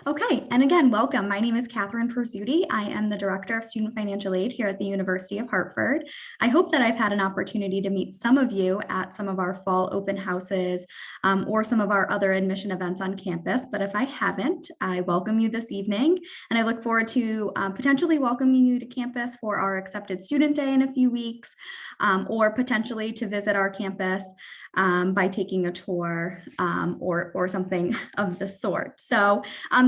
Okay, and again, welcome. My name is Catherine Persuti. I am the Director of Student Financial Aid here at the University of Hartford. I hope that I've had an opportunity to meet some of you at some of our fall open houses or some of our other admission events on campus. But if I haven't, I welcome you this evening, and I look forward to potentially welcoming you to campus for our Accepted Student Day in a few weeks, or potentially to visit our campus by taking a tour or something of the sort. So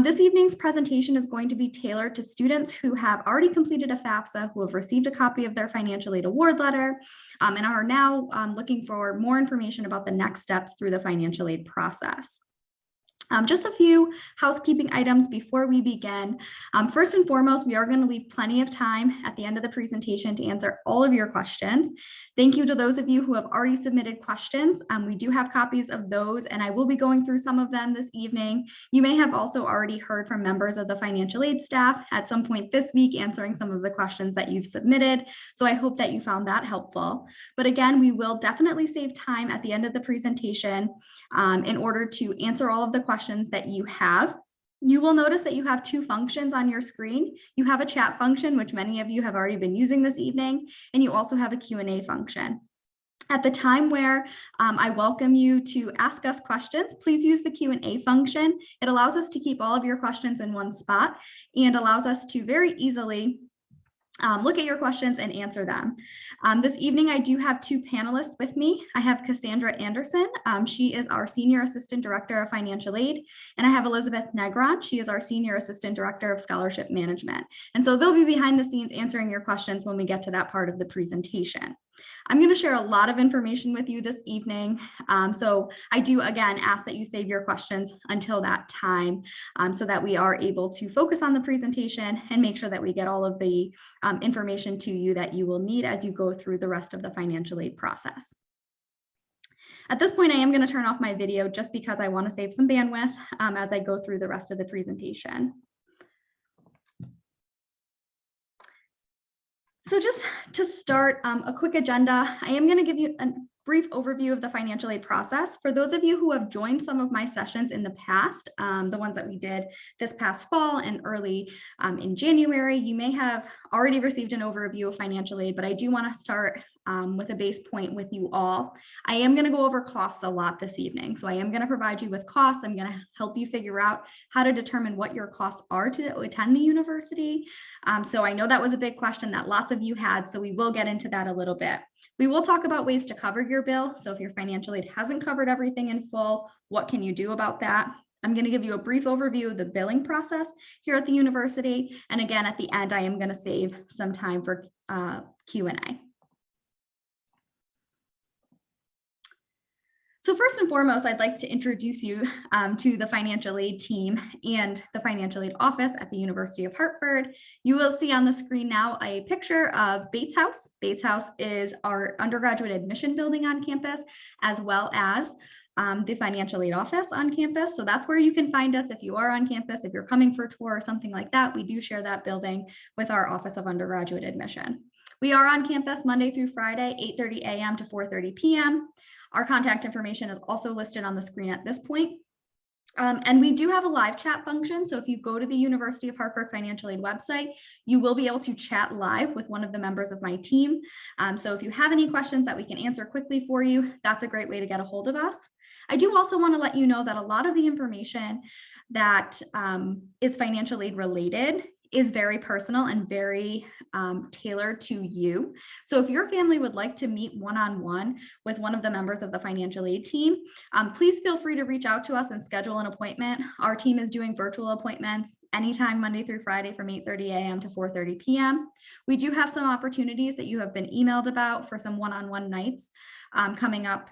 this evening's presentation is going to be tailored to students who have already completed a FAFSA, who have received a copy of their financial aid award letter, and are now looking for more information about the next steps through the financial aid process. Just a few housekeeping items before we begin. First and foremost, we are going to leave plenty of time at the end of the presentation to answer all of your questions. Thank you to those of you who have already submitted questions. We do have copies of those, and I will be going through some of them this evening. You may have also already heard from members of the financial aid staff at some point this week answering some of the questions that you've submitted. So I hope that you found that helpful. But again, we will definitely save time at the end of the presentation in order to answer all of the questions that you have. You will notice that you have two functions on your screen. You have a chat function, which many of you have already been using this evening, and you also have a Q&A function. At the time where I welcome you to ask us questions, please use the Q&A function. It allows us to keep all of your questions in one spot and allows us to very easily look at your questions and answer them. This evening, I do have two panelists with me. I have Cassandra Anderson. She is our Senior Assistant Director of Financial Aid. And I have Elizabeth Negron. She is our Senior Assistant Director of Scholarship Management. And so they'll be behind the scenes answering your questions when we get to that part of the presentation. I'm going to share a lot of information with you this evening. So I do, again, ask that you save your questions until that time so that we are able to focus on the presentation and make sure that we get all of the information to you that you will need as you go through the rest of the financial aid process. At this point, I am going to turn off my video just because I want to save some bandwidth as I go through the rest of the presentation. So just to start, a quick agenda, I am going to give you a brief overview of the financial aid process. For those of you who have joined some of my sessions in the past, the ones that we did this past fall and early in January, you may have already received an overview of financial aid, but I do want to start with a base point with you all. I am going to go over costs a lot this evening. So I am going to provide you with costs. I'm going to help you figure out how to determine what your costs are to attend the university. So I know that was a big question that lots of you had, so we will get into that a little bit. We will talk about ways to cover your bill. So if your financial aid hasn't covered everything in full, what can you do about that? I'm going to give you a brief overview of the billing process here at the university. And again, at the end, I am going to save some time for Q&A. So first and foremost, I'd like to introduce you to the financial aid team and the financial aid office at the University of Hartford. You will see on the screen now a picture of Bates House. Bates House is our undergraduate admission building on campus, as well as the financial aid office on campus. So that's where you can find us if you are on campus, if you're coming for a tour or something like that. We do share that building with our Office of Undergraduate Admission. We are on campus Monday through Friday, 8:30 a.m. to 4:30 p.m. Our contact information is also listed on the screen at this point. And we do have a live chat function. So if you go to the University of Hartford Financial Aid website, you will be able to chat live with one of the members of my team. So if you have any questions that we can answer quickly for you, that's a great way to get a hold of us. I do also want to let you know that a lot of the information that is financial aid related is very personal and very tailored to you. So if your family would like to meet one-on-one with one of the members of the financial aid team, please feel free to reach out to us and schedule an appointment. Our team is doing virtual appointments anytime Monday through Friday from 8:30 a.m. to 4:30 p.m. We do have some opportunities that you have been emailed about for some one-on-one nights coming up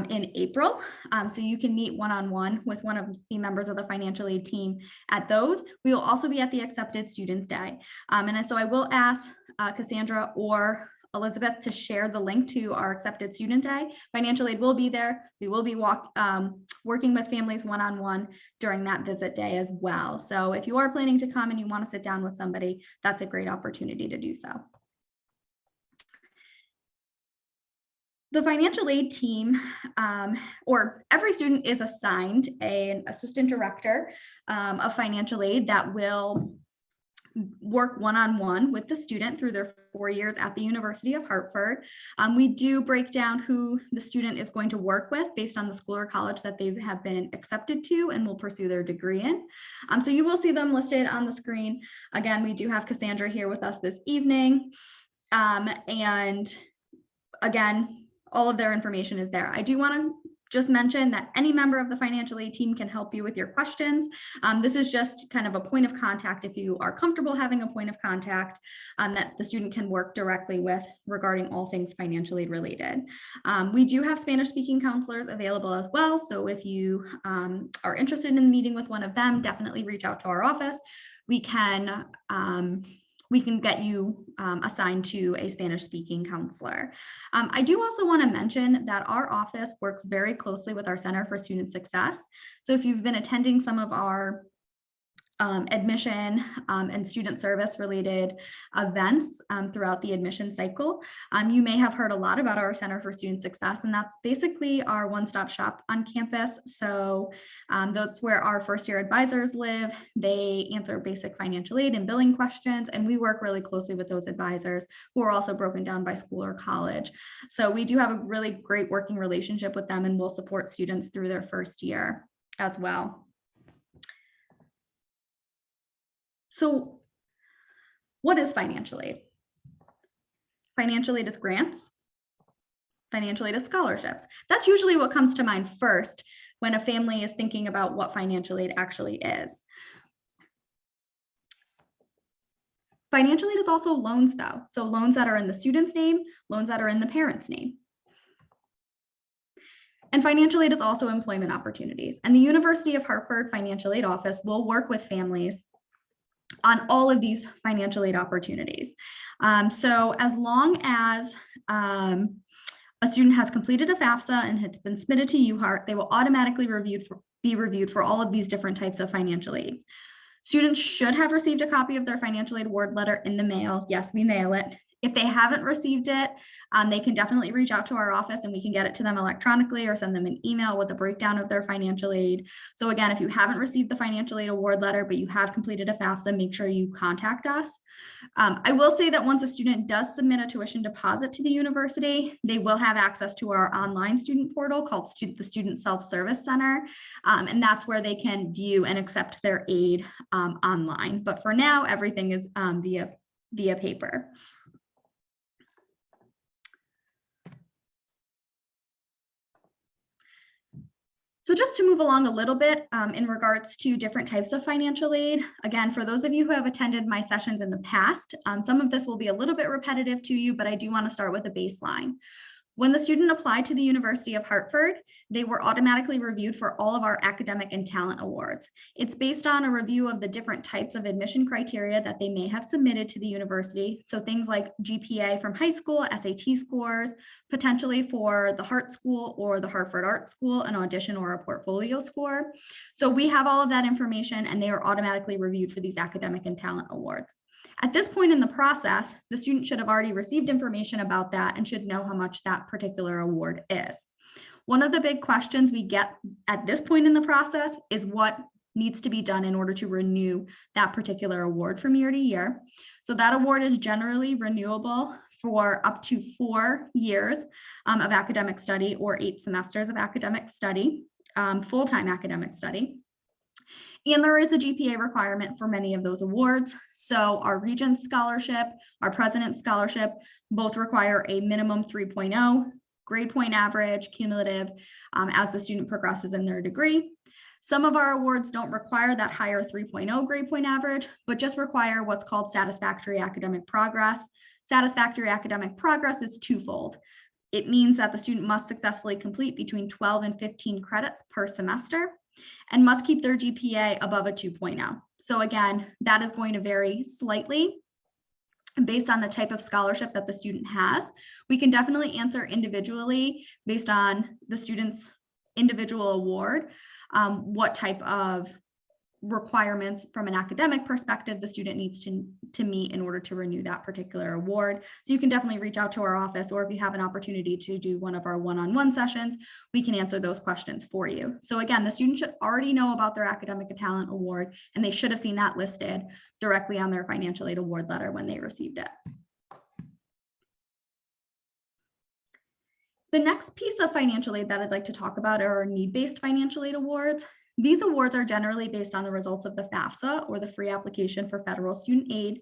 in April. So you can meet one-on-one with one of the members of the financial aid team at those. We will also be at the Accepted Students Day. And so I will ask Cassandra or Elizabeth to share the link to our Accepted Student Day. Financial aid will be there. We will be working with families one-on-one during that visit day as well. So if you are planning to come and you want to sit down with somebody, that's a great opportunity to do so. The financial aid team, or every student is assigned an assistant director of financial aid that will work one-on-one with the student through their 4 years at the University of Hartford. We do break down who the student is going to work with based on the school or college that they have been accepted to and will pursue their degree in. So you will see them listed on the screen. Again, we do have Cassandra here with us this evening. And again, all of their information is there. I do want to just mention that any member of the financial aid team can help you with your questions. This is just kind of a point of contact if you are comfortable having a point of contact that the student can work directly with regarding all things financial aid related. We do have Spanish speaking counselors available as well. So if you are interested in meeting with one of them, definitely reach out to our office. We can get you assigned to a Spanish speaking counselor. I do also want to mention that our office works very closely with our Center for Student Success. So if you've been attending some of our admission and student service related events throughout the admission cycle, you may have heard a lot about our Center for Student Success, and that's basically our one-stop shop on campus. So that's where our first-year advisors live. They answer basic financial aid and billing questions, and we work really closely with those advisors who are also broken down by school or college. So we do have a really great working relationship with them, and we'll support students through their first year as well. So what is financial aid? Financial aid is grants. Financial aid is scholarships. That's usually what comes to mind first when a family is thinking about what financial aid actually is. Financial aid is also loans though. So loans that are in the student's name, loans that are in the parent's name. And financial aid is also employment opportunities. And the University of Hartford Financial Aid Office will work with families on all of these financial aid opportunities. So as long as a student has completed a FAFSA and it's been submitted to UHART, they will automatically be reviewed for all of these different types of financial aid. Students should have received a copy of their financial aid award letter in the mail. Yes, we mail it. If they haven't received it, they can definitely reach out to our office and we can get it to them electronically or send them an email with a breakdown of their financial aid. So again, if you haven't received the financial aid award letter, but you have completed a FAFSA, make sure you contact us. I will say that once a student does submit a tuition deposit to the university, they will have access to our online student portal called the Student Self-Service Center. And that's where they can view and accept their aid online. But for now, everything is via paper. So just to move along a little bit in regards to different types of financial aid, again, for those of you who have attended my sessions in the past, some of this will be a little bit repetitive to you, but I do want to start with a baseline. When the student applied to the University of Hartford, they were automatically reviewed for all of our academic and talent awards. It's based on a review of the different types of admission criteria that they may have submitted to the university. So things like GPA from high school, SAT scores, potentially for the Hart School or the Hartford Art School, an audition or a portfolio score. So we have all of that information and they are automatically reviewed for these academic and talent awards. At this point in the process, the student should have already received information about that and should know how much that particular award is. One of the big questions we get at this point in the process is what needs to be done in order to renew that particular award from year to year. So that award is generally renewable for up to 4 years of academic study or 8 semesters of academic study, full-time academic study. And there is a GPA requirement for many of those awards. So our Regents Scholarship, our President's Scholarship, both require a minimum 3.0 grade point average cumulative as the student progresses in their degree. Some of our awards don't require that higher 3.0 grade point average, but just require what's called satisfactory academic progress. Satisfactory academic progress is twofold. It means that the student must successfully complete between 12 and 15 credits per semester and must keep their GPA above a 2.0. So again, that is going to vary slightly based on the type of scholarship that the student has. We can definitely answer individually based on the student's individual award, what type of requirements from an academic perspective the student needs to meet in order to renew that particular award. So you can definitely reach out to our office, or if you have an opportunity to do one of our one-on-one sessions, we can answer those questions for you. So again, the student should already know about their academic talent award, and they should have seen that listed directly on their financial aid award letter when they received it. The next piece of financial aid that I'd like to talk about are need-based financial aid awards. These awards are generally based on the results of the FAFSA, or the free application for federal student aid.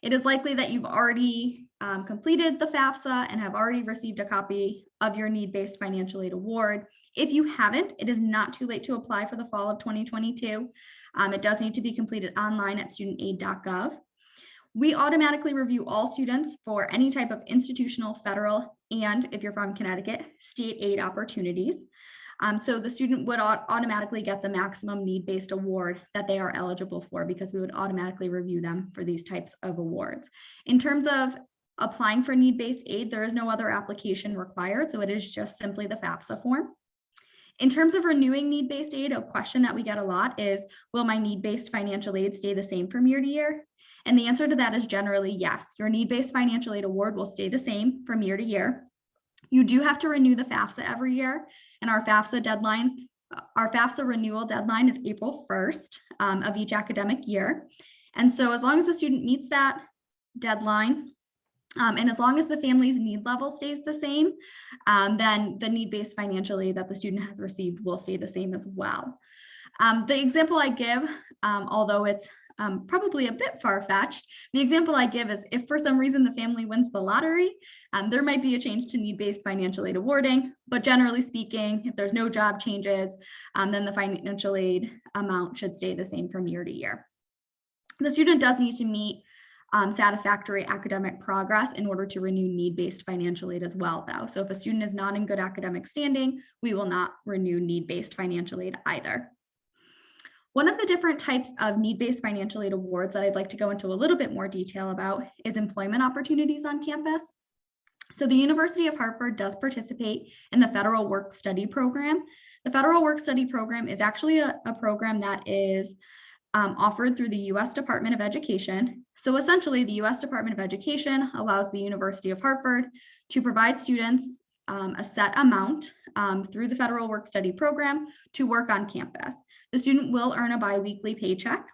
It is likely that you've already completed the FAFSA and have already received a copy of your need-based financial aid award. If you haven't, it is not too late to apply for the fall of 2022. It does need to be completed online at studentaid.gov. We automatically review all students for any type of institutional, federal, and if you're from Connecticut, state aid opportunities. So the student would automatically get the maximum need-based award that they are eligible for, because we would automatically review them for these types of awards. In terms of applying for need-based aid, there is no other application required, so it is just simply the FAFSA form. In terms of renewing need-based aid, a question that we get a lot is, will my need-based financial aid stay the same from year to year? And the answer to that is generally yes. Your need-based financial aid award will stay the same from year to year. You do have to renew the FAFSA every year, and our FAFSA renewal deadline is April 1st of each academic year. And so as long as the student meets that deadline, and as long as the family's need level stays the same, then the need-based financial aid that the student has received will stay the same as well. The example I give, although it's probably a bit far-fetched, the example I give is if for some reason the family wins the lottery, there might be a change to need-based financial aid awarding, but generally speaking, if there's no job changes, then the financial aid amount should stay the same from year to year. The student does need to meet satisfactory academic progress in order to renew need-based financial aid as well, though. So if a student is not in good academic standing, we will not renew need-based financial aid either. One of the different types of need-based financial aid awards that I'd like to go into a little bit more detail about is employment opportunities on campus. So the University of Hartford does participate in the Federal Work Study Program. The Federal Work Study Program is actually a program that is offered through the U.S. Department of Education. So essentially, the U.S. Department of Education allows the University of Hartford to provide students a set amount through the Federal Work Study Program to work on campus. The student will earn a biweekly paycheck.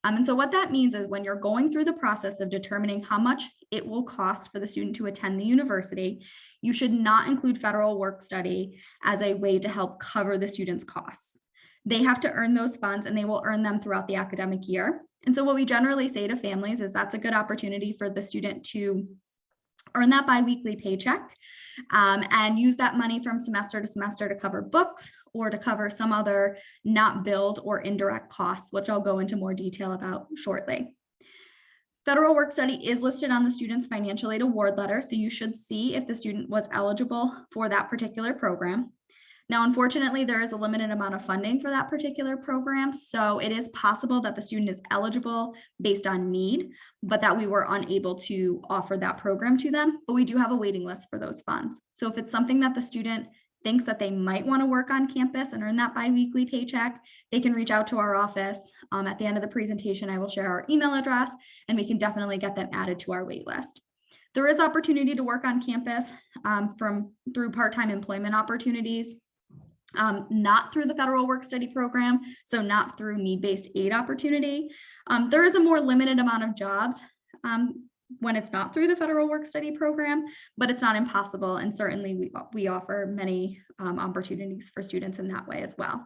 And so what that means is when you're going through the process of determining how much it will cost for the student to attend the university, you should not include federal work study as a way to help cover the student's costs. They have to earn those funds, and they will earn them throughout the academic year. And so what we generally say to families is that's a good opportunity for the student to earn that biweekly paycheck and use that money from semester to semester to cover books or to cover some other not billed or indirect costs, which I'll go into more detail about shortly. Federal work study is listed on the student's financial aid award letter, so you should see if the student was eligible for that particular program. Now, unfortunately, there is a limited amount of funding for that particular program, so it is possible that the student is eligible based on need, but that we were unable to offer that program to them, but we do have a waiting list for those funds. So if it's something that the student thinks that they might want to work on campus and earn that biweekly paycheck, they can reach out to our office. At the end of the presentation, I will share our email address, and we can definitely get them added to our wait list. There is opportunity to work on campus through part-time employment opportunities. Not through the Federal Work Study Program, so not through need-based aid opportunity. There is a more limited amount of jobs when it's not through the Federal Work Study Program, but it's not impossible, and certainly we offer many opportunities for students in that way as well.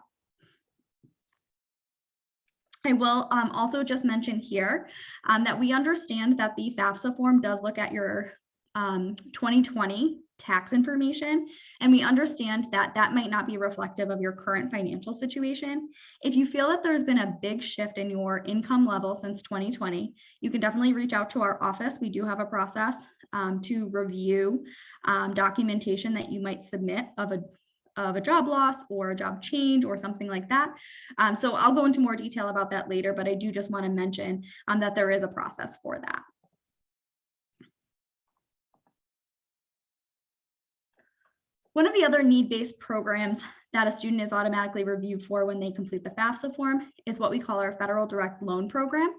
I will also just mention here that we understand that the FAFSA form does look at your 2020 tax information, and we understand that that might not be reflective of your current financial situation. If you feel that there's been a big shift in your income level since 2020, you can definitely reach out to our office. We do have a process to review documentation that you might submit of a job loss or a job change or something like that. So I'll go into more detail about that later, but I do just want to mention that there is a process for that. One of the other need-based programs that a student is automatically reviewed for when they complete the FAFSA form is what we call our Federal Direct Loan Program.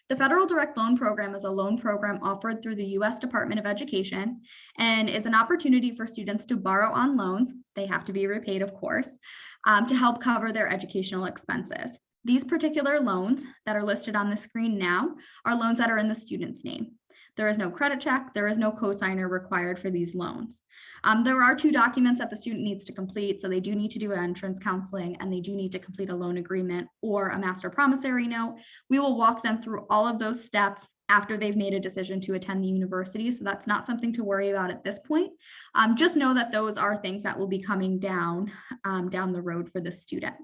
The Federal Direct Loan Program is a loan program offered through the U.S. Department of Education and is an opportunity for students to borrow on loans. They have to be repaid, of course, to help cover their educational expenses. These particular loans that are listed on the screen now are loans that are in the student's name. There is no credit check. There is no cosigner required for these loans. There are 2 documents that the student needs to complete. So they do need to do an entrance counseling and they do need to complete a loan agreement or a master promissory note. We will walk them through all of those steps after they've made a decision to attend the university. So that's not something to worry about at this point. Just know that those are things that will be coming down the road for the student.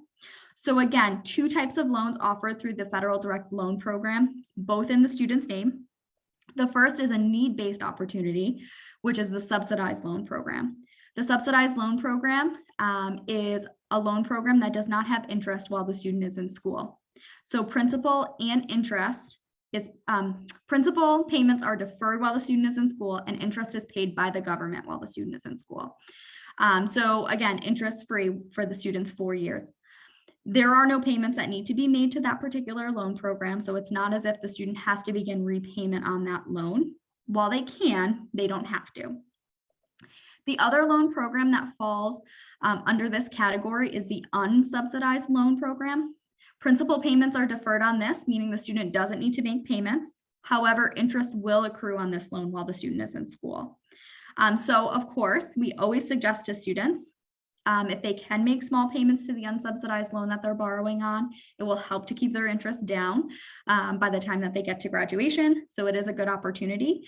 So again, 2 types of loans offered through the Federal Direct Loan Program, both in the student's name. The first is a need-based opportunity, which is the subsidized loan program. The subsidized loan program is a loan program that does not have interest while the student is in school. So principal and interest is principal payments are deferred while the student is in school, and interest is paid by the government while the student is in school. So again, interest-free for the student's 4 years. There are no payments that need to be made to that particular loan program. So it's not as if the student has to begin repayment on that loan. While they can, they don't have to. The other loan program that falls under this category is the unsubsidized loan program. Principal payments are deferred on this, meaning the student doesn't need to make payments. However, interest will accrue on this loan while the student is in school. So of course, we always suggest to students, if they can make small payments to the unsubsidized loan that they're borrowing on, it will help to keep their interest down by the time that they get to graduation. So it is a good opportunity.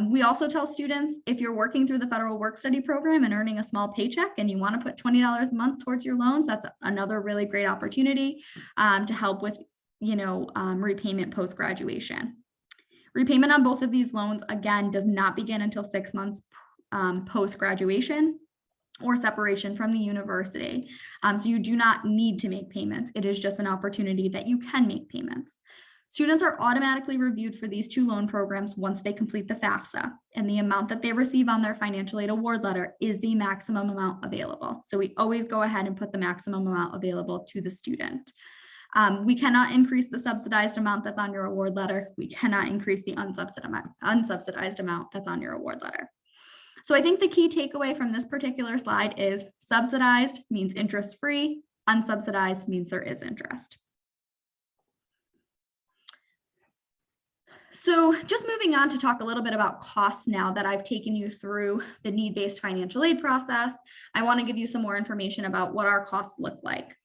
We also tell students, if you're working through the federal work study program and earning a small paycheck and you want to put $20 a month towards your loans, that's another really great opportunity to help with, repayment post-graduation. Repayment on both of these loans, again, does not begin until 6 months post-graduation or separation from the university. So you do not need to make payments. It is just an opportunity that you can make payments. Students are automatically reviewed for these 2 loan programs once they complete the FAFSA, and the amount that they receive on their financial aid award letter is the maximum amount available. So we always go ahead and put the maximum amount available to the student. We cannot increase the subsidized amount that's on your award letter. We cannot increase the unsubsidized amount that's on your award letter. So I think the key takeaway from this particular slide is subsidized means interest-free, unsubsidized means there is interest. So just moving on to talk a little bit about costs now that I've taken you through the need-based financial aid process, I want to give you some more information about what our costs look like.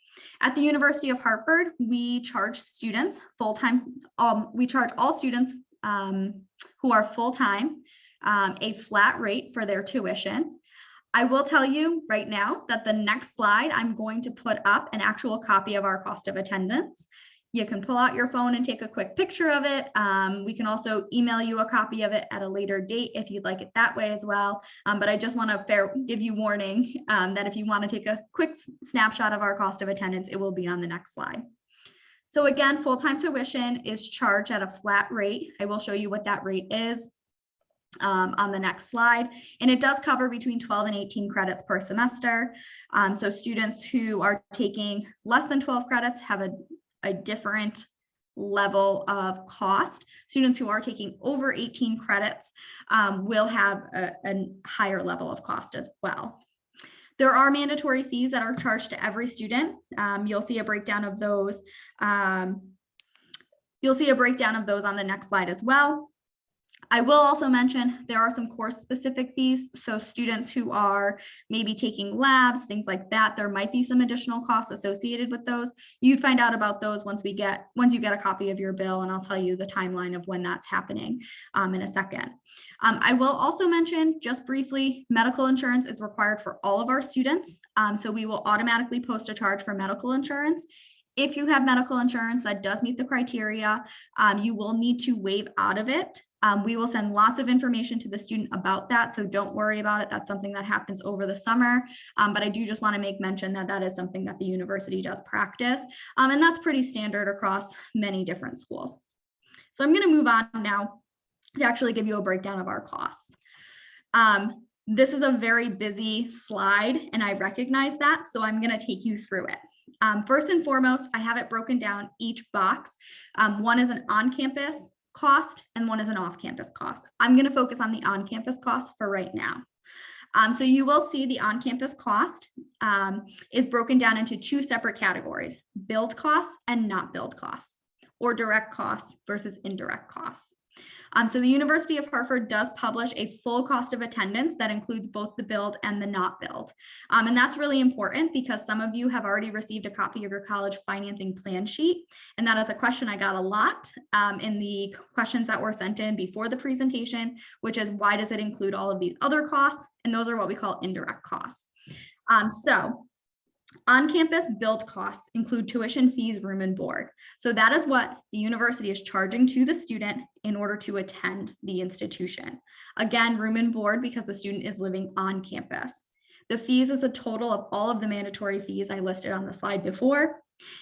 At the University of Hartford, we charge students full-time, we charge all students who are full-time a flat rate for their tuition. I will tell you right now that the next slide, I'm going to put up an actual copy of our cost of attendance. You can pull out your phone and take a quick picture of it. We can also email you a copy of it at a later date if you'd like it that way as well. But I just want to give you warning that if you want to take a quick snapshot of our cost of attendance, it will be on the next slide. So again, full-time tuition is charged at a flat rate. I will show you what that rate is on the next slide. And it does cover between 12 and 18 credits per semester. So students who are taking less than 12 credits have a different level of cost. Students who are taking over 18 credits will have a higher level of cost as well. There are mandatory fees that are charged to every student. You'll see a breakdown of those. You'll see a breakdown of those on the next slide as well. I will also mention there are some course specific fees. So students who are maybe taking labs, things like that, there might be some additional costs associated with those. You'd find out about those once you get a copy of your bill, and I'll tell you the timeline of when that's happening in a second. I will also mention just briefly, medical insurance is required for all of our students. So we will automatically post a charge for medical insurance. If you have medical insurance that does meet the criteria, you will need to waive out of it. We will send lots of information to the student about that, so don't worry about it. That's something that happens over the summer, but I do just want to make mention that that is something that the university does practice, and that's pretty standard across many different schools. So I'm going to move on now to actually give you a breakdown of our costs. This is a very busy slide, and I recognize that, so I'm going to take you through it. First and foremost, I have it broken down each box. One is an on-campus cost and one is an off-campus cost. I'm going to focus on the on-campus cost for right now. So you will see the on-campus cost is broken down into two separate categories, build costs and not build costs, or direct costs versus indirect costs. So the University of Hartford does publish a full cost of attendance that includes both the build and the not build. And that's really important because some of you have already received a copy of your college financing plan sheet. And that is a question I got a lot in the questions that were sent in before the presentation, which is why does it include all of these other costs? And those are what we call indirect costs. On-campus build costs include tuition fees, room and board. So that is what the university is charging to the student in order to attend the institution. Again, room and board because the student is living on campus. The fees is a total of all of the mandatory fees I listed on the slide before.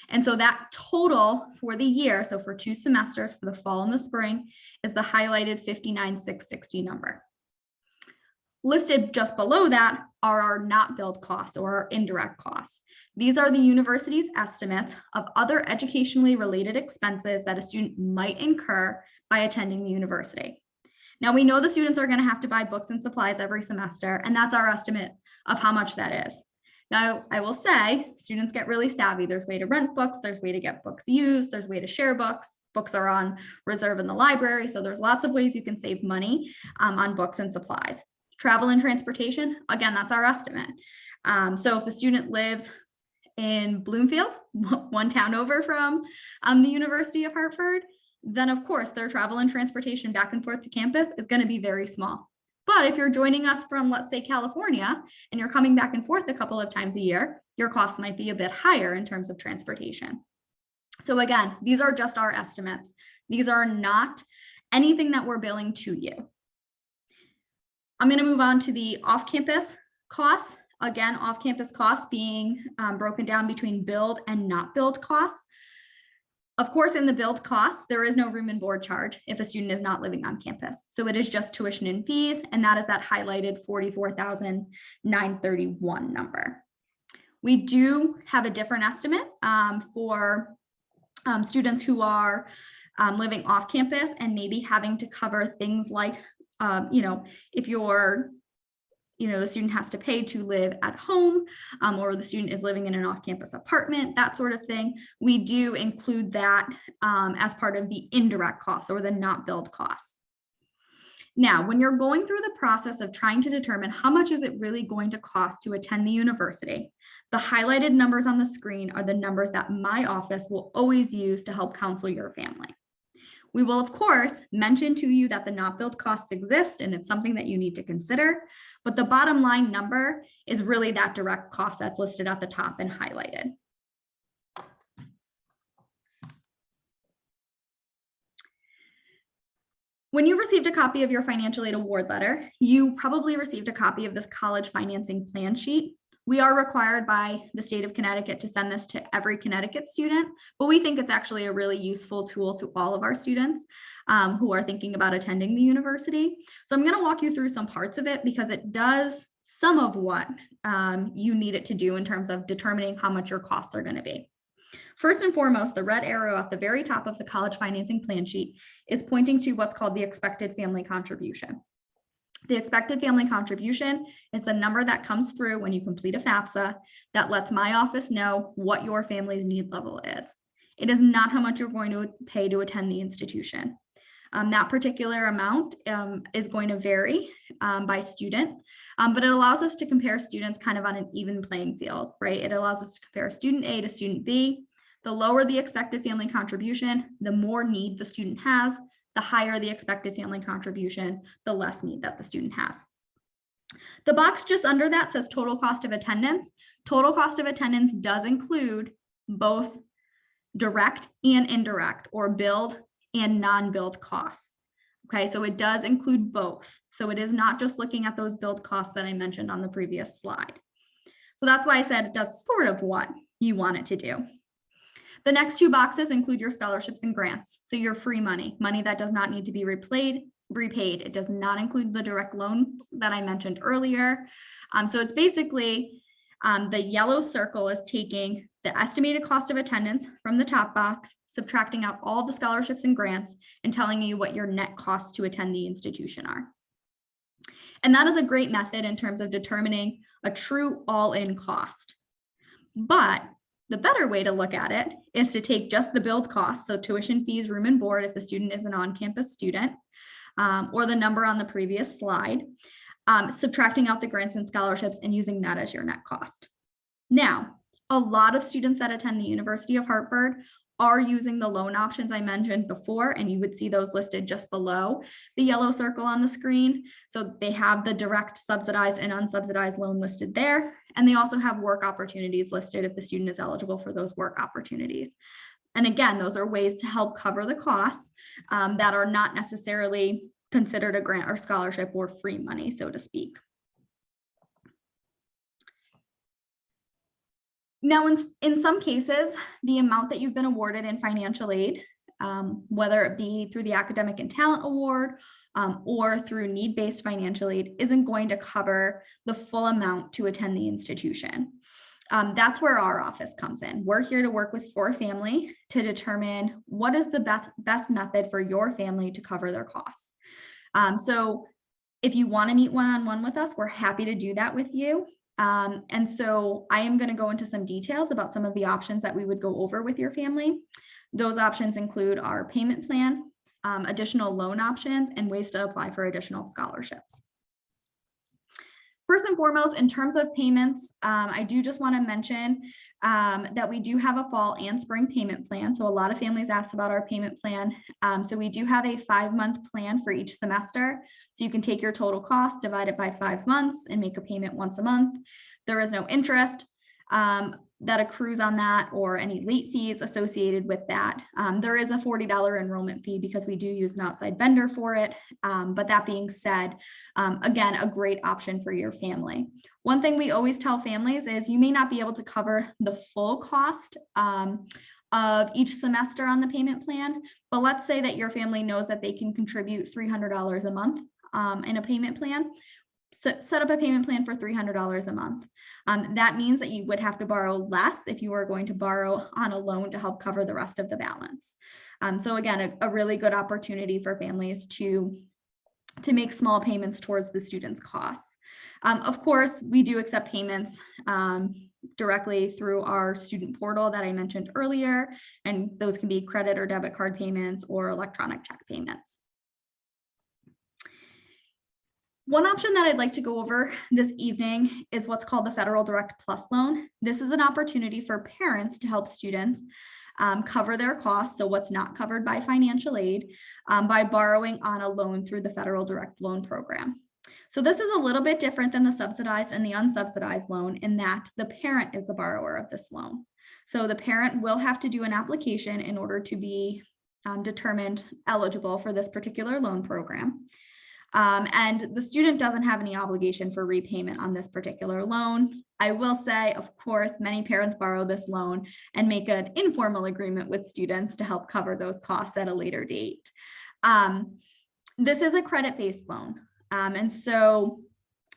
And so that total for the year, so for 2 semesters, for the fall and the spring, is the highlighted 59,660 number. Listed just below that are our not billed costs or our indirect costs. These are the university's estimates of other educationally related expenses that a student might incur by attending the university. Now we know the students are going to have to buy books and supplies every semester, and that's our estimate of how much that is. Now I will say students get really savvy. There's a way to rent books, there's a way to get books used, there's a way to share books. Books are on reserve in the library, so there's lots of ways you can save money on books and supplies. Travel and transportation, again, that's our estimate. So if a student lives in Bloomfield, one town over from the University of Hartford, then of course their travel and transportation back and forth to campus is going to be very small. But if you're joining us from, let's say, California, and you're coming back and forth a couple of times a year, your costs might be a bit higher in terms of transportation. So again, these are just our estimates. These are not anything that we're billing to you. I'm going to move on to the off-campus costs. Again, off-campus costs being broken down between build and not build costs. Of course, in the build costs, there is no room and board charge if a student is not living on campus. So it is just tuition and fees, and that is that highlighted 44,931 number. We do have a different estimate for students who are living off campus and maybe having to cover things like if you're, the student has to pay to live at home or the student is living in an off-campus apartment, that sort of thing. We do include that as part of the indirect costs or the not billed costs. Now, when you're going through the process of trying to determine how much is it really going to cost to attend the university, the highlighted numbers on the screen are the numbers that my office will always use to help counsel your family. We will, of course, mention to you that the not billed costs exist and it's something that you need to consider, but the bottom line number is really that direct cost that's listed at the top and highlighted. When you received a copy of your financial aid award letter, you probably received a copy of this college financing plan sheet. We are required by the state of Connecticut to send this to every Connecticut student, but we think it's actually a really useful tool to all of our students who are thinking about attending the university. So I'm going to walk you through some parts of it because it does some of what you need it to do in terms of determining how much your costs are going to be. First and foremost, the red arrow at the very top of the college financing plan sheet is pointing to what's called the expected family contribution. The expected family contribution is the number that comes through when you complete a FAFSA that lets my office know what your family's need level is. It is not how much you're going to pay to attend the institution. That particular amount is going to vary by student, but it allows us to compare students kind of on an even playing field, right? It allows us to compare student A to student B. The lower the expected family contribution, the more need the student has. The higher the expected family contribution, the less need that the student has. The box just under that says total cost of attendance. Total cost of attendance does include both direct and indirect, or billed and non-billed costs. Okay, so it does include both. So it is not just looking at those billed costs that I mentioned on the previous slide. So that's why I said it does sort of what you want it to do. The next two boxes include your scholarships and grants. So your free money, money that does not need to be repaid repaid. It does not include the direct loans that I mentioned earlier. So it's basically the yellow circle is taking the estimated cost of attendance from the top box, subtracting out all the scholarships and grants, and telling you what your net costs to attend the institution are. And that is a great method in terms of determining a true all-in cost. But the better way to look at it is to take just the billed costs, so tuition, fees, room and board if the student is an on-campus student, or the number on the previous slide, subtracting out the grants and scholarships and using that as your net cost. Now, a lot of students that attend the University of Hartford are using the loan options I mentioned before, and you would see those listed just below the yellow circle on the screen. So they have the direct subsidized and unsubsidized loan listed there, and they also have work opportunities listed if the student is eligible for those work opportunities. And again, those are ways to help cover the costs that are not necessarily considered a grant or scholarship or free money, so to speak. Now, in some cases, the amount that you've been awarded in financial aid, whether it be through the Academic and Talent Award or through need-based financial aid, isn't going to cover the full amount to attend the institution. That's where our office comes in. We're here to work with your family to determine what is the best method for your family to cover their costs. So if you want to meet one-on-one with us, we're happy to do that with you. And so I am going to go into some details about some of the options that we would go over with your family. Those options include our payment plan, additional loan options, and ways to apply for additional scholarships. First and foremost, in terms of payments, I do just want to mention that we do have a fall and spring payment plan. So a lot of families ask about our payment plan. So we do have a 5-month plan for each semester. So you can take your total cost, divide it by 5 months, and make a payment once a month. There is no interest that accrues on that or any late fees associated with that. There is a $40 enrollment fee because we do use an outside vendor for it. But that being said, again, a great option for your family. One thing we always tell families is you may not be able to cover the full cost of each semester on the payment plan, but let's say that your family knows that they can contribute $300 a month in a payment plan. Set up a payment plan for $300 a month. That means that you would have to borrow less if you were going to borrow on a loan to help cover the rest of the balance. So again, a really good opportunity for families to make small payments towards the student's costs. Of course, we do accept payments directly through our student portal that I mentioned earlier, and those can be credit or debit card payments or electronic check payments. One option that I'd like to go over this evening is what's called the Federal Direct Plus loan. This is an opportunity for parents to help students cover their costs, so what's not covered by financial aid, by borrowing on a loan through the Federal Direct Loan Program. So this is a little bit different than the subsidized and the unsubsidized loan in that the parent is the borrower of this loan. So the parent will have to do an application in order to be determined eligible for this particular loan program. And the student doesn't have any obligation for repayment on this particular loan. I will say, of course, many parents borrow this loan and make an informal agreement with students to help cover those costs at a later date. This is a credit-based loan. And so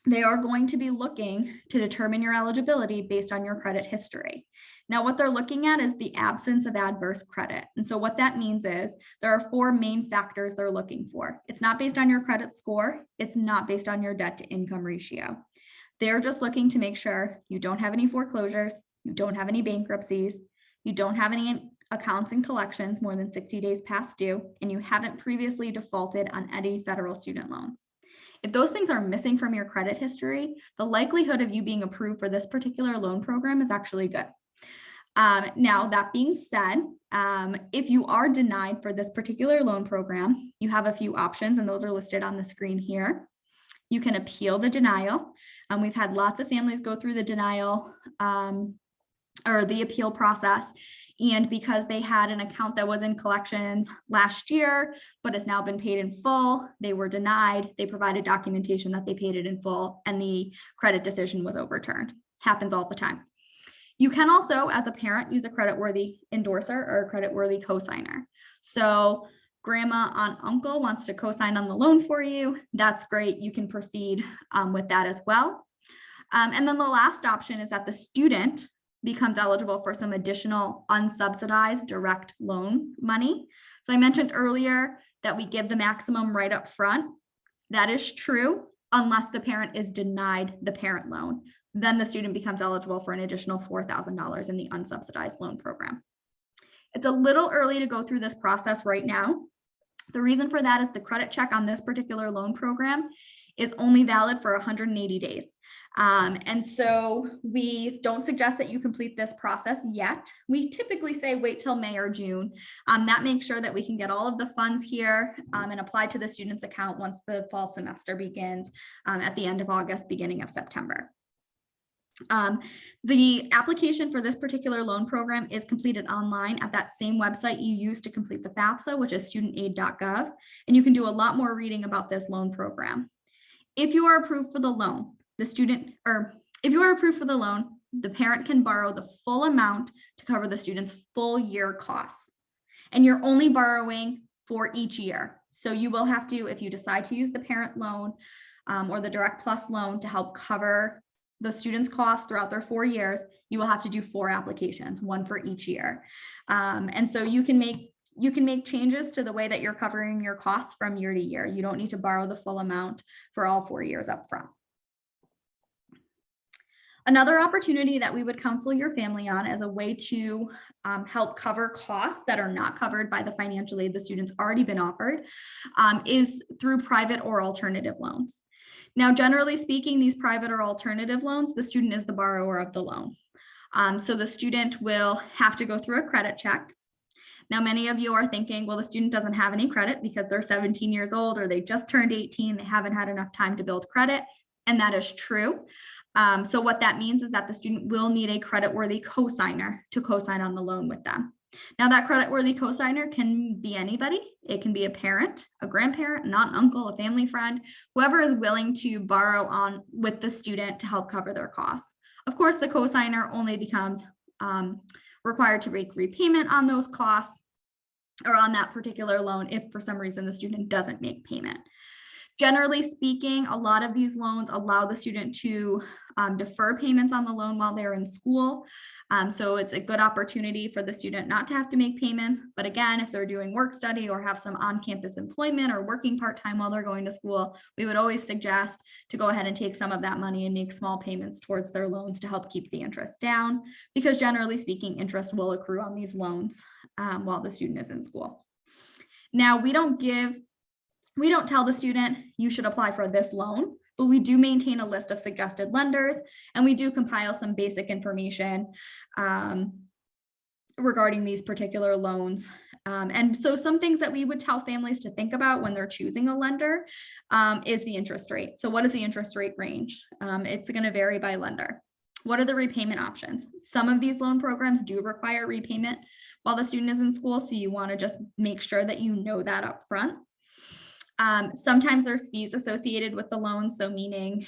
they are going to be looking to determine your eligibility based on your credit history. Now, what they're looking at is the absence of adverse credit. And so what that means is there are 4 main factors they're looking for. It's not based on your credit score. It's not based on your debt to income ratio. They're just looking to make sure you don't have any foreclosures, you don't have any bankruptcies, you don't have any accounts and collections more than 60 days past due, and you haven't previously defaulted on any federal student loans. If those things are missing from your credit history, the likelihood of you being approved for this particular loan program is actually good. Now, that being said, if you are denied for this particular loan program, you have a few options, and those are listed on the screen here. You can appeal the denial. We've had lots of families go through the denial or the appeal process. And because they had an account that was in collections last year, but has now been paid in full, they were denied. They provided documentation that they paid it in full, and the credit decision was overturned. Happens all the time. You can also, as a parent, use a creditworthy endorser or a creditworthy cosigner. So grandma, aunt, uncle wants to co-sign on the loan for you, that's great. You can proceed with that as well. And then the last option is that the student becomes eligible for some additional unsubsidized direct loan money. So I mentioned earlier that we give the maximum right up front. That is true unless the parent is denied the parent loan. Then the student becomes eligible for an additional $4,000 in the unsubsidized loan program. It's a little early to go through this process right now. The reason for that is the credit check on this particular loan program is only valid for 180 days. And so we don't suggest that you complete this process yet. We typically say wait till May or June. That makes sure that we can get all of the funds here and apply to the student's account once the fall semester begins at the end of August, beginning of September. The application for this particular loan program is completed online at that same website you use to complete the FAFSA, which is studentaid.gov, and you can do a lot more reading about this loan program. If you are approved for the loan, the parent can borrow the full amount to cover the student's full year costs, and you're only borrowing for each year. So you will have to, if you decide to use the parent loan or the Direct Plus loan to help cover the student's costs throughout their 4 years, you will have to do 4 applications, 1 for each year. And so you can make changes to the way that you're covering your costs from year to year. You don't need to borrow the full amount for all 4 years up front. Another opportunity that we would counsel your family on as a way to help cover costs that are not covered by the financial aid the student's already been offered is through private or alternative loans. Now, generally speaking, these private or alternative loans, the student is the borrower of the loan. So the student will have to go through a credit check. Now, many of you are thinking, well, the student doesn't have any credit because they're 17 years old or they just turned 18, they haven't had enough time to build credit, and that is true. So what that means is that the student will need a creditworthy cosigner to cosign on the loan with them. Now, that creditworthy cosigner can be anybody. It can be a parent, a grandparent, an aunt, uncle, a family friend, whoever is willing to borrow on with the student to help cover their costs. Of course, the cosigner only becomes required to make repayment on those costs or on that particular loan if for some reason the student doesn't make payment. Generally speaking, a lot of these loans allow the student to defer payments on the loan while they're in school. So it's a good opportunity for the student not to have to make payments. But again, if they're doing work study or have some on-campus employment or working part-time while they're going to school, we would always suggest to go ahead and take some of that money and make small payments towards their loans to help keep the interest down, because generally speaking, interest will accrue on these loans while the student is in school. Now, we don't tell the student you should apply for this loan, but we do maintain a list of suggested lenders, and we do compile some basic information regarding these particular loans. And so some things that we would tell families to think about when they're choosing a lender is the interest rate. So what is the interest rate range? It's going to vary by lender. What are the repayment options? Some of these loan programs do require repayment while the student is in school, so you want to just make sure that you know that up front. Sometimes there's fees associated with the loan, so meaning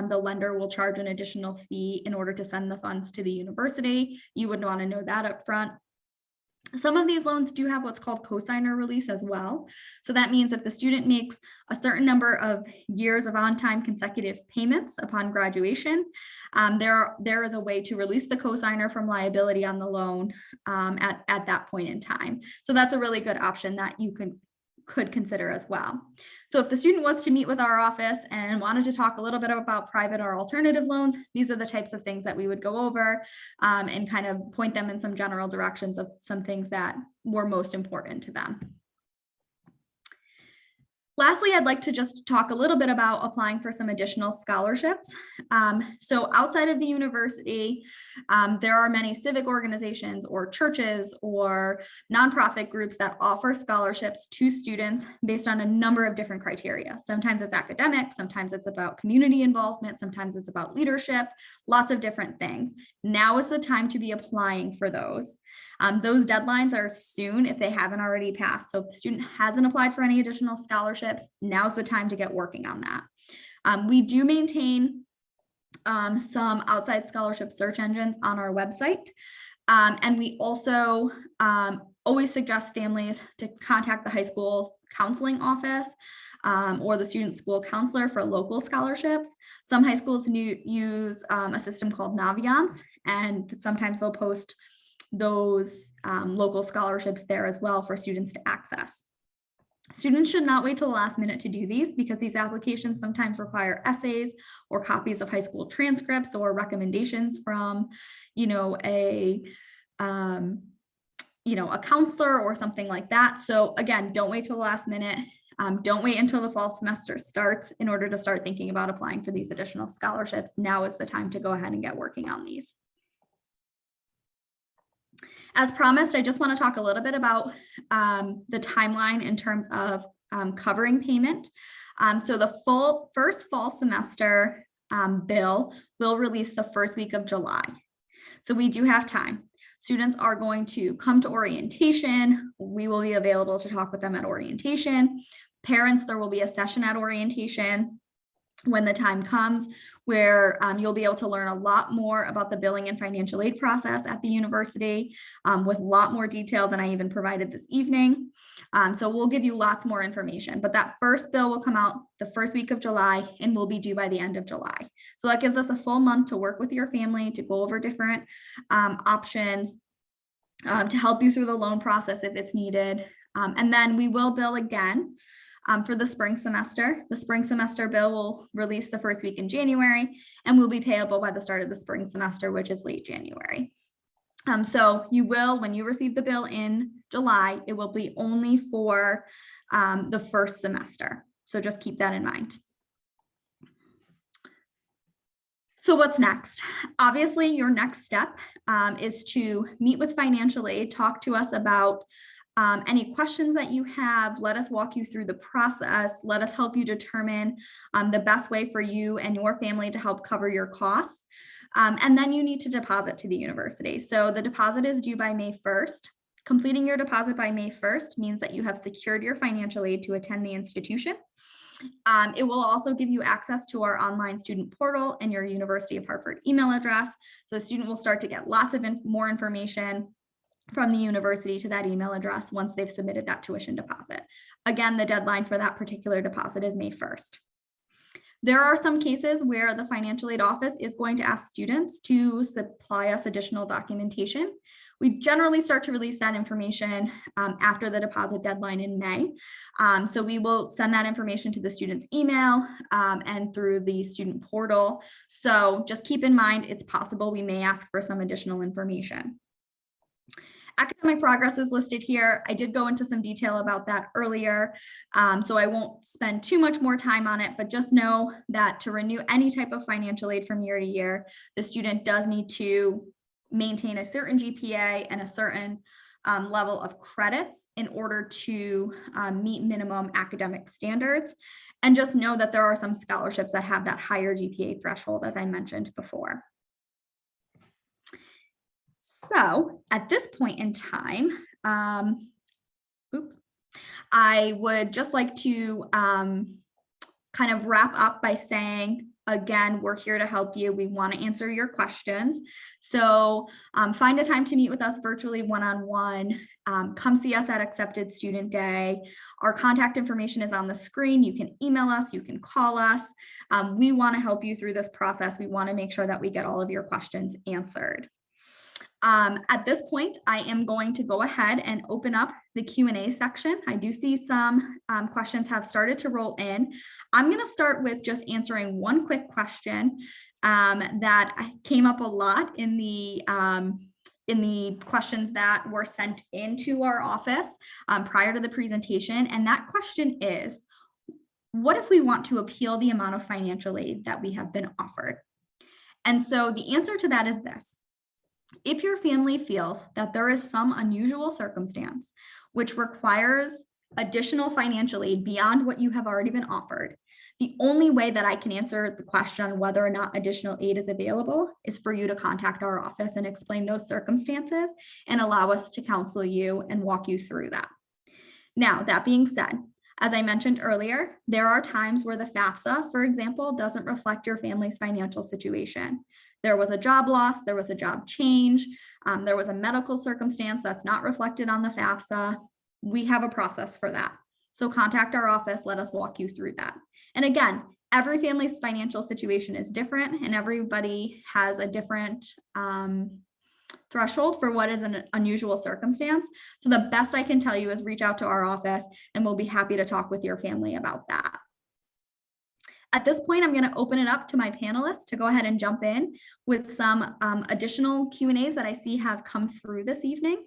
the lender will charge an additional fee in order to send the funds to the university. You would want to know that up front. Some of these loans do have what's called cosigner release as well. So that means if the student makes a certain number of years of on-time consecutive payments upon graduation, there is a way to release the cosigner from liability on the loan at that point in time. So that's a really good option that you could consider as well. So if the student was to meet with our office and wanted to talk a little bit about private or alternative loans, these are the types of things that we would go over and kind of point them in some general directions of some things that were most important to them. Lastly, I'd like to just talk a little bit about applying for some additional scholarships. So outside of the university, there are many civic organizations or churches or nonprofit groups that offer scholarships to students based on a number of different criteria. Sometimes it's academic, sometimes it's about community involvement, sometimes it's about leadership, lots of different things. Now is the time to be applying for those. Those deadlines are soon if they haven't already passed. So if the student hasn't applied for any additional scholarships, now's the time to get working on that. We do maintain some outside scholarship search engines on our website. And we also always suggest families to contact the high school's counseling office or the student school counselor for local scholarships. Some high schools use a system called Naviance, and sometimes they'll post those local scholarships there as well for students to access. Students should not wait till the last minute to do these because these applications sometimes require essays or copies of high school transcripts or recommendations from, a counselor or something like that. So again, don't wait till the last minute. Don't wait until the fall semester starts in order to start thinking about applying for these additional scholarships. Now is the time to go ahead and get working on these. As promised, I just want to talk a little bit about the timeline in terms of covering payment. So the first fall semester bill will release the first week of July. So we do have time. Students are going to come to orientation. We will be available to talk with them at orientation. Parents, there will be a session at orientation when the time comes where you'll be able to learn a lot more about the billing and financial aid process at the university with a lot more detail than I even provided this evening. So we'll give you lots more information, but that first bill will come out the first week of July and will be due by the end of July. So that gives us a full month to work with your family to go over different options to help you through the loan process if it's needed. And then we will bill again for the spring semester. The spring semester bill will release the first week in January and will be payable by the start of the spring semester, which is late January. So you will, when you receive the bill in July, it will be only for the first semester. So just keep that in mind. So what's next? Obviously, your next step is to meet with financial aid, talk to us about any questions that you have. Let us walk you through the process. Let us help you determine the best way for you and your family to help cover your costs. And then you need to deposit to the university. So the deposit is due by May 1st. Completing your deposit by May 1st means that you have secured your financial aid to attend the institution. It will also give you access to our online student portal and your University of Hartford email address. So the student will start to get lots of more information from the university to that email address once they've submitted that tuition deposit. Again, the deadline for that particular deposit is May 1st. There are some cases where the financial aid office is going to ask students to supply us additional documentation. We generally start to release that information after the deposit deadline in May. So we will send that information to the student's email and through the student portal. So just keep in mind, it's possible we may ask for some additional information. Academic progress is listed here. I did go into some detail about that earlier, so I won't spend too much more time on it, but just know that to renew any type of financial aid from year to year, the student does need to maintain a certain GPA and a certain level of credits in order to meet minimum academic standards. And just know that there are some scholarships that have that higher GPA threshold, as I mentioned before. So at this point in time, I would just like to kind of wrap up by saying, again, we're here to help you. We want to answer your questions. So find a time to meet with us virtually one-on-one. Come see us at Accepted Student Day. Our contact information is on the screen. You can email us, you can call us. We want to help you through this process. We want to make sure that we get all of your questions answered. At this point, I am going to go ahead and open up the Q&A section. I do see some questions have started to roll in. I'm going to start with just answering one quick question that came up a lot in the questions that were sent into our office prior to the presentation. And that question is, what if we want to appeal the amount of financial aid that we have been offered? And so the answer to that is this. If your family feels that there is some unusual circumstance which requires additional financial aid beyond what you have already been offered, the only way that I can answer the question on whether or not additional aid is available is for you to contact our office and explain those circumstances and allow us to counsel you and walk you through that. Now, that being said, as I mentioned earlier, there are times where the FAFSA, for example, doesn't reflect your family's financial situation. there was a job loss, there was a job change, there was a medical circumstance that's not reflected on the FAFSA. We have a process for that. So contact our office, let us walk you through that. And again, every family's financial situation is different and everybody has a different threshold for what is an unusual circumstance. So the best I can tell you is reach out to our office and we'll be happy to talk with your family about that. At this point, I'm going to open it up to my panelists to go ahead and jump in with some additional Q&As that I see have come through this evening.